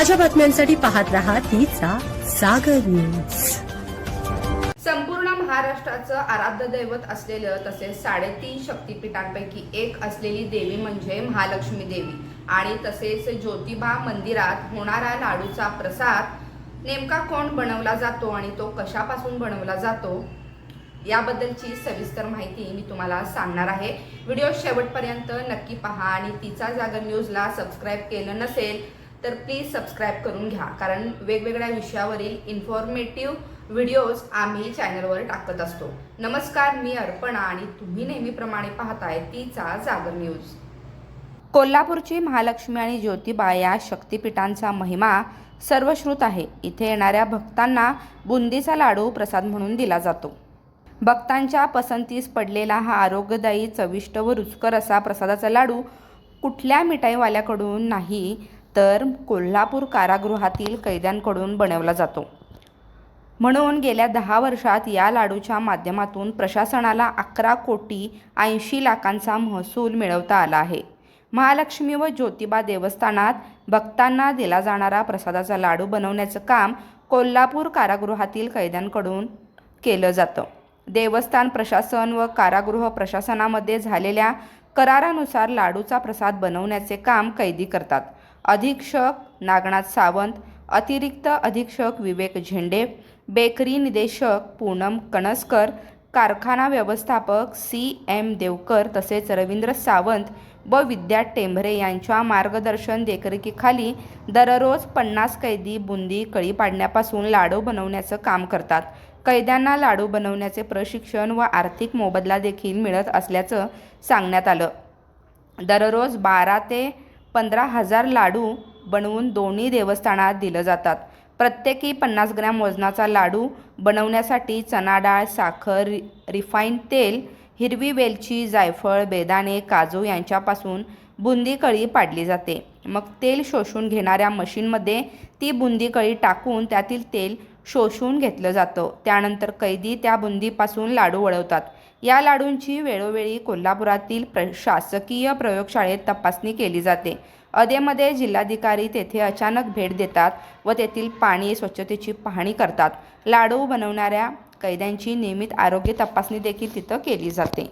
ताज्या बातम्यांसाठी पाहत रहा तिचा सागर न्यूज। संपूर्ण महाराष्ट्राचं आराध्य दैवत असलेलं तसेच 3.5 शक्तिपीठांपैकी एक असलेली देवी म्हणजे महालक्ष्मी देवी आणि तसेच ज्योतिबा मंदिरात होणारा लाडूचा प्रसाद नेमका कोण बनवला जातो आणि तो कशापासून बनवला जातो याबद्दलची सविस्तर माहिती मी तुम्हाला सांगणार आहे। व्हिडिओ शेवटपर्यंत नक्की पहा आणि तिचा जागर न्यूजला सबस्क्राइब केलं नसेल तर प्लीज सबस्क्राइब करून घ्या, कारण वेगवेगळ्या विषयावरील इन्फॉर्मेटिव्ह व्हिडिओज आम्ही चॅनलवर टाकत असतो। नमस्कार, मी अर्पणा आणि तुम्ही नेहमीप्रमाणे पाहताय तिचा जागर न्यूज। कोल्हापूरची महालक्ष्मी आणि ज्योतिबा या शक्तिपीठांचा महिमा सर्वश्रुत आहे। इथे येणाऱ्या भक्तांना बुंदीचा लाडू प्रसाद म्हणून दिला जातो। भक्तांच्या पसंतीस पडलेला हा आरोग्यदायी, चविष्ट व रुचकर असा प्रसादाचा लाडू कुठल्या मिठाईवाल्याकडून नाही तर कोल्हापूर कारागृहातील कैद्यांकडून बनवला जातो। म्हणून गेल्या 10 वर्षात या लाडूच्या माध्यमातून प्रशासनाला 11 कोटी 80 लाखांचा महसूल मिळवता आला आहे। महालक्ष्मी व ज्योतिबा देवस्थानात भक्तांना दिला जाणारा प्रसादाचा लाडू बनवण्याचं काम कोल्हापूर कारागृहातील कैद्यांकडून केलं जातं। देवस्थान प्रशासन व कारागृह प्रशासनामध्ये झालेल्या करारानुसार लाडूचा प्रसाद बनवण्याचे काम कैदी करतात। अधीक्षक नागनाथ सावंत, अतिरिक्त अधीक्षक विवेक झेंडे, बेकरी निदेशक पूनम कणसकर, कारखाना व्यवस्थापक CM देवकर तसेच रवींद्र सावंत व विद्या टेंभरे यांच्या मार्गदर्शन देखरेखीखाली दररोज 50 कैदी बुंदी कळी पाडण्यापासून लाडू बनवण्याचं काम करतात। कैद्यांना लाडू बनवण्याचे प्रशिक्षण व आर्थिक मोबदला देखील मिळत असल्याचं सांगण्यात आलं। दररोज 12 ते 15 हजार लाडू बनवून दोन्ही देवस्थानात दिलं जातात। प्रत्येकी 50 ग्रॅम वजनाचा लाडू बनवण्यासाठी चणा डाळ, साखर, रिफाईंड तेल, हिरवी वेलची, जायफळ, बेदाणे, काजू यांच्यापासून बुंदी कळी पाडली जाते। मग तेल शोषून घेणाऱ्या मशीनमध्ये ती बुंदी कळी टाकून त्यातील तेल शोषून घेतलं जातं। त्यानंतर कैदी त्या बुंदीपासून लाडू वळवतात। या लाडूंची वेळोवेळी कोल्हापुरातील शासकीय प्रयोगशाळेत तपासणी केली जाते। अधेमध्ये जिल्हाधिकारी तेथे अचानक भेट देतात व तेथील पाणी स्वच्छतेची पाहणी करतात। लाडू बनवणाऱ्या कैद्यांची नियमित आरोग्य तपासणी देखील तिथं केली जाते।